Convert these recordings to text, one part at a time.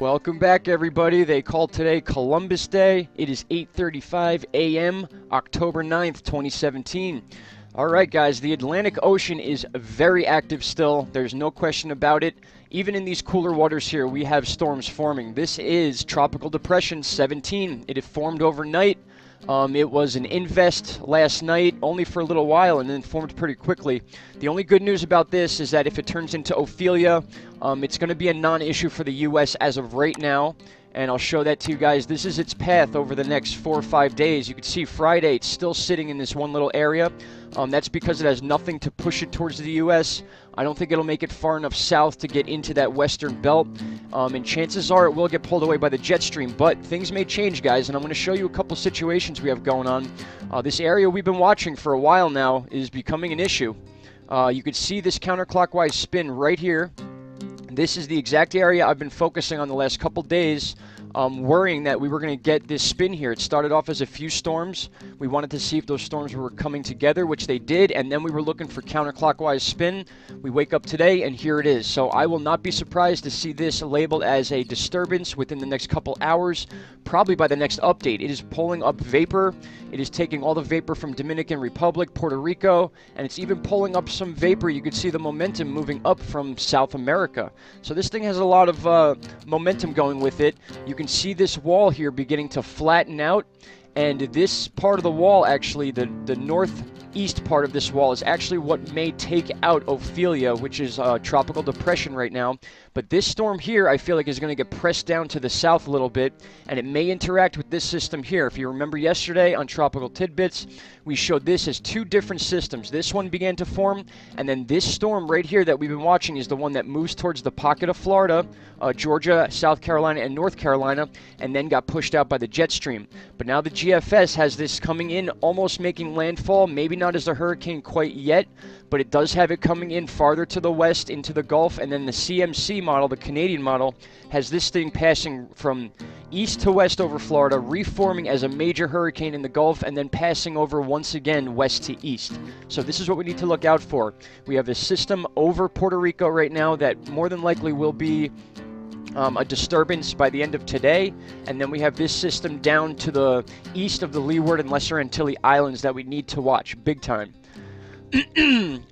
Welcome back, everybody. They call today Columbus Day. It is 8:35 a.m., October 9th, 2017. All right, guys, the Atlantic Ocean is very active still. There's no question about it. Even in these cooler waters here, we have storms forming. This is Tropical Depression 17. It had formed overnight. It was an invest last night, only for a little while, and then formed pretty quickly. The only good news about this is that if it turns into Ophelia, it's going to be a non-issue for the U.S. as of right now, and I'll show that to you guys. This is its path over the next 4 or 5 days. You can see Friday, it's still sitting in this one little area. That's because it has nothing to push it towards the U.S. I don't think it'll make it far enough south to get into that western belt, and chances are it will get pulled away by the jet stream, but things may change, guys, and I'm going to show you a couple situations we have going on. This area we've been watching for a while now is becoming an issue. You can see this counterclockwise spin right here. This is the exact area I've been focusing on the last couple days, worrying that we were going to get this spin here. It started off as a few storms. We wanted to see if those storms were coming together, which they did, and then we were looking for counterclockwise spin. We wake up today, and here it is. So I will not be surprised to see this labeled as a disturbance within the next couple hours, probably by the next update. It is pulling up vapor. It is taking all the vapor from Dominican Republic, Puerto Rico, and it's even pulling up some vapor. You can see the momentum moving up from South America. So this thing has a lot of momentum going with it. You can see this wall here beginning to flatten out, and this part of the wall, actually the northeast part of this wall, is actually what may take out Ophelia, which is tropical depression right now. But this storm here, I feel like, is going to get pressed down to the south a little bit, and it may interact with this system here. If you remember yesterday on Tropical Tidbits, we showed this as two different systems. This one began to form, and then this storm right here that we've been watching is the one that moves towards the pocket of Florida, Georgia, South Carolina, and North Carolina, and then got pushed out by the jet stream. But now the GFS has this coming in, almost making landfall, maybe not as a hurricane quite yet, but it does have it coming in farther to the west into the Gulf, and then the CMC model, the Canadian model, has this thing passing from east to west over Florida, reforming as a major hurricane in the Gulf, and then passing over once again west to east. So this is what we need to look out for. We have a system over Puerto Rico right now that more than likely will be a disturbance by the end of today, and then we have this system down to the east of the Leeward and Lesser Antilles Islands that we need to watch big time.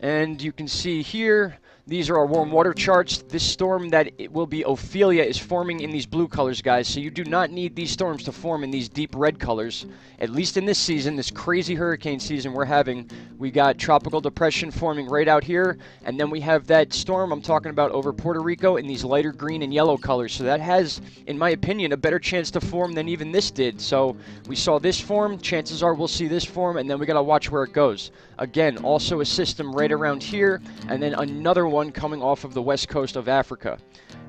And you can see here, these are our warm water charts. This storm that it will be Ophelia is forming in these blue colors, guys. So you do not need these storms to form in these deep red colors. At least in this season, this crazy hurricane season we're having, we got tropical depression forming right out here. And then we have that storm I'm talking about over Puerto Rico in these lighter green and yellow colors. So that has, in my opinion, a better chance to form than even this did. So we saw this form. Chances are we'll see this form, and then we got to watch where it goes. Again, also a system right around here, and then another one coming off of the west coast of Africa.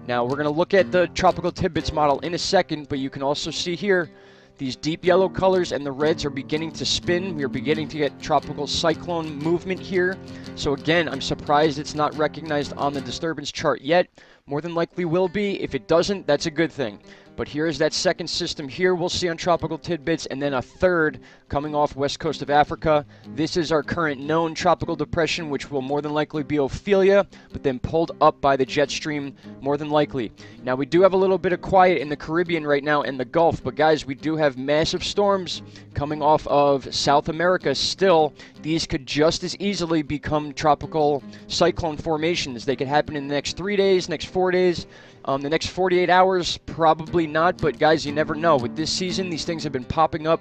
Now we're going to look at the Tropical Tidbits model in a second, but you can also see here these deep yellow colors and the reds are beginning to spin. We are beginning to get tropical cyclone movement here. So again, I'm surprised it's not recognized on the disturbance chart yet. More than likely will be. If it doesn't, that's a good thing. But here is that second system here we'll see on Tropical Tidbits, and then a third coming off west coast of Africa. This is our current known tropical depression, which will more than likely be Ophelia, but then pulled up by the jet stream, more than likely. Now, we do have a little bit of quiet in the Caribbean right now and the Gulf, but guys, we do have massive storms coming off of South America still. These could just as easily become tropical cyclone formations. They could happen in the next 3 days, next 4 days. The next 48 hours, probably not, but guys, you never know. With this season, these things have been popping up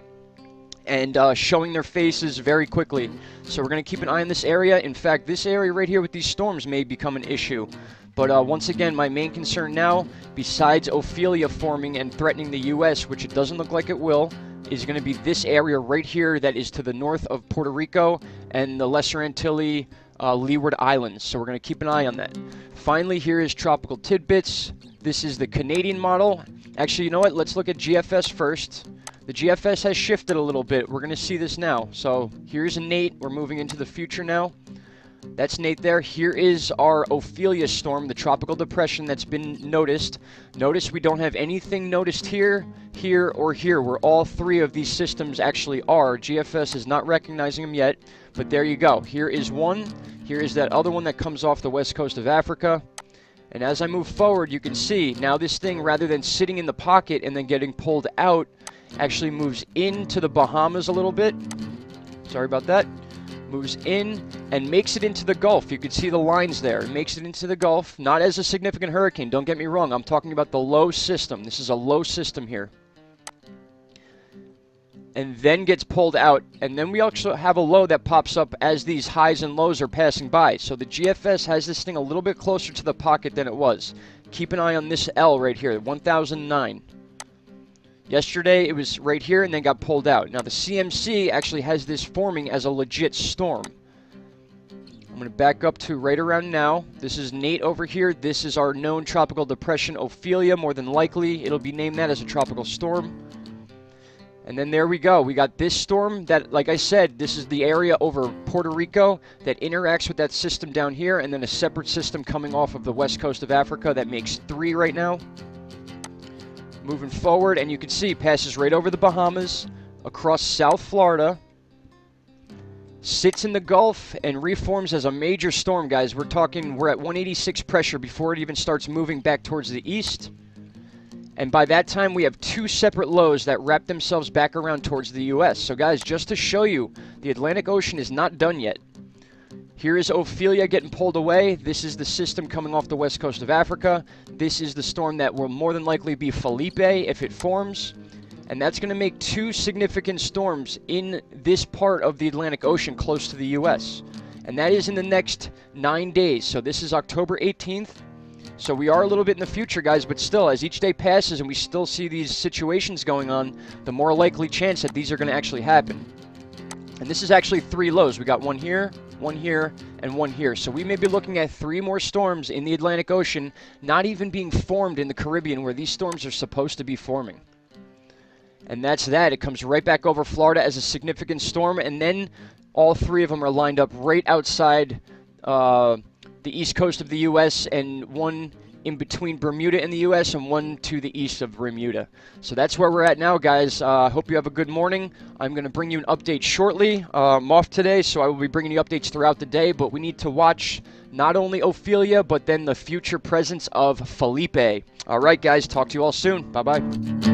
and showing their faces very quickly. So we're going to keep an eye on this area. In fact, this area right here with these storms may become an issue. But once again, my main concern now, besides Ophelia forming and threatening the U.S., which it doesn't look like it will, is going to be this area right here that is to the north of Puerto Rico and the Lesser Antilles Leeward Islands. So we're going to keep an eye on that. Finally, here is Tropical Tidbits. This is the Canadian model. Actually, you know what? Let's look at GFS first. The GFS has shifted a little bit. We're going to see this now. So here's Nate. We're moving into the future now. That's Nate there. Here is our Ophelia storm, the tropical depression that's been noticed. Notice we don't have anything noticed here, here, or here, where all three of these systems actually are. GFS is not recognizing them yet, but there you go. Here is one. Here is that other one that comes off the west coast of Africa. And as I move forward, you can see now this thing, rather than sitting in the pocket and then getting pulled out, actually moves into the Bahamas a little bit. Sorry about that. Moves in and makes it into the Gulf. You can see the lines there. It makes it into the Gulf, not as a significant hurricane. Don't get me wrong. I'm talking about the low system. This is a low system here. And then gets pulled out. And then we also have a low that pops up as these highs and lows are passing by. So the GFS has this thing a little bit closer to the pocket than it was. Keep an eye on this L right here, 1009. Yesterday it was right here and then got pulled out. Now the CMC actually has this forming as a legit storm. I'm going to back up to right around now. This is Nate over here. This is our known tropical depression, Ophelia. More than likely it'll be named that as a tropical storm. And then there we go. We got this storm that, like I said, this is the area over Puerto Rico that interacts with that system down here, and then a separate system coming off of the west coast of Africa that makes 3 right now. Moving forward, and you can see passes right over the Bahamas, across South Florida, sits in the Gulf, and reforms as a major storm, guys. We're at 186 pressure before it even starts moving back towards the east. And by that time, we have 2 separate lows that wrap themselves back around towards the U.S. So, guys, just to show you, the Atlantic Ocean is not done yet. Here is Ophelia getting pulled away. This is the system coming off the west coast of Africa. This is the storm that will more than likely be Philippe if it forms. And that's going to make 2 significant storms in this part of the Atlantic Ocean close to the U.S. And that is in the next 9 days. So this is October 18th. So we are a little bit in the future, guys, but still, as each day passes and we still see these situations going on, the more likely chance that these are going to actually happen. And this is actually 3 lows. We got one here, and one here. So we may be looking at 3 more storms in the Atlantic Ocean, not even being formed in the Caribbean where these storms are supposed to be forming. And that's that. It comes right back over Florida as a significant storm, and then all 3 of them are lined up right outside the east coast of the U.S., and one in between Bermuda and the U.S., and one to the east of Bermuda. So that's where we're at now, guys. Hope you have a good morning. I'm going to bring you an update shortly. I'm off today, so I will be bringing you updates throughout the day, but we need to watch not only Ophelia, but then the future presence of Philippe. All right, guys. Talk to you all soon. Bye-bye.